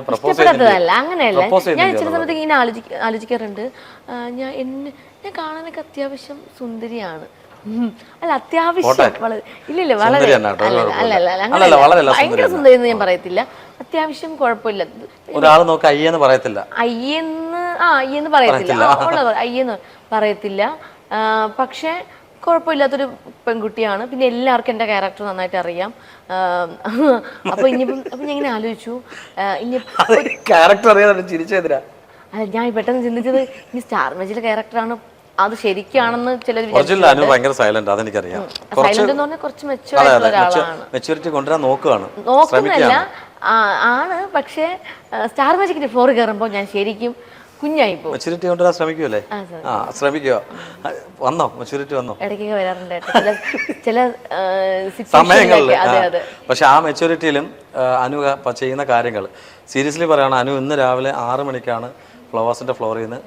ഇഷ്ടപ്പെടാത്തതല്ല, അങ്ങനെയല്ല. ഞാൻ ചില സമയത്ത് ഇങ്ങനെ ആലോചിക്കാറുണ്ട്, ഞാൻ കാണാനൊക്കെ അത്യാവശ്യം സുന്ദരിയാണ്. അല്ല, അത്യാവശ്യം ഇല്ലില്ല, വളരെ അല്ല, ഭയങ്കര സുന്ദരി എന്ന് ഞാൻ പറയത്തില്ല, അത്യാവശ്യം കുഴപ്പമില്ല. ഒരാൾ നോക്കി അയ്യെന്ന് പറയത്തില്ല, അയ്യെന്ന് പറയത്തില്ല, അയ്യെന്ന് പറയത്തില്ല. പക്ഷെ കുഴപ്പമില്ലാത്തൊരു പെൺകുട്ടിയാണ്. പിന്നെ എല്ലാവർക്കും എൻ്റെ ക്യാരക്ടർ നന്നായിട്ട് അറിയാം. അപ്പൊ ഞാൻ ഇങ്ങനെ ആലോചിച്ചു, ക്യാരക്ടർ അറിയാതെ ചിരിച്ചെതിരാ. അല്ല, ഞാൻ പെട്ടെന്ന് ചിന്തിച്ചത് ഇനി സ്റ്റാർ മാജിക്കിലെ ക്യാരക്ടറാണ് അത് ശരിക്കാണെന്ന് ചിലർ സൈലന്റ് എന്ന് പറഞ്ഞാൽ കുറച്ച് മെച്ചൂർ ആയിട്ടുള്ള ഒരാളാണ്. മെച്ചൂരിറ്റി കൊണ്ടുവരാൻ നോക്കുന്നല്ല ആണ്. പക്ഷേ സ്റ്റാർ മാജിക്കിന്റെ ഫ്ലോർ കയറുമ്പോൾ ഞാൻ ശരിക്കും കുഞ്ഞായിപ്പോ. മെച്ചൂരിറ്റി കൊണ്ടുവരാൻ ശ്രമിക്കൂലേ? ശ്രമിക്കുക. വന്നോ മെച്ചൂരിറ്റി? വന്നോ? ഇടയ്ക്കൊക്കെ വരാറുണ്ട് ചില സമയങ്ങളിൽ. പക്ഷെ ആ മെച്ചൂരിറ്റിയിലും അനു ചെയ്യുന്ന കാര്യങ്ങൾ സീരിയസ്ലി പറയുകയാണ്. അനു ഇന്ന് രാവിലെ 6 മണിക്കാണ് ഫ്ലവേഴ്സിന്റെ ഫ്ലോറിൽ നിന്ന്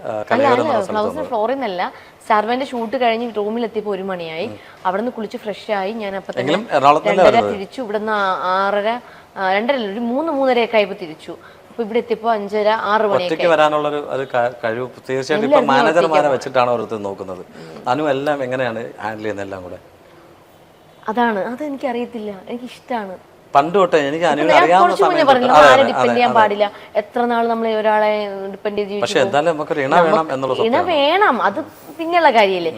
ഫ്ലോറിൽ നിന്നല്ല, സ്റ്റാർമാന്റെ ഷൂട്ട് കഴിഞ്ഞ് റൂമിലെത്തിയപ്പോൾ 1 മണിയായി. അവിടെ നിന്ന് കുളിച്ച് ഫ്രഷ് ആയി. ഞാൻ അപ്പൊ തന്നെ 2:30 തിരിച്ചു. ഇവിടുന്ന് 6:30 2:30 ഒരു 3-3:30 ആയപ്പോ തിരിച്ചു. അപ്പൊ ഇവിടെ എത്തിയപ്പോ 5:30-6 മണിയൊക്കെ വരാനുള്ള ഒരു കഴിവ് തീർച്ചയായിട്ടും ഇപ്പൊ മാനേജർമാരെ വെച്ചിട്ടാണ് ഓരോരുത്തർ നോക്കുന്നത്. അനു എല്ലാം എങ്ങനെയാണ് ഹാൻഡിൽ ചെയ്യുന്നത് എല്ലാം കൂടെ? അതെനിക്ക് അറിയത്തില്ല, എനിക്ക് ഇഷ്ടമാണ്. പണ്ട് തൊട്ടേ എനിക്ക് ഡിപ്പെൻഡ് ചെയ്യാൻ പാടില്ല. എത്ര നാൾ നമ്മൾ ഒരാളെ ഡിപ്പെൻഡ് ചെയ്ത് പക്ഷെ എന്തായാലും നമുക്ക് ഇണ വേണം എന്നുള്ള ഇണ വേണം, അത് പിന്നെയുള്ള കാര്യമല്ലേ.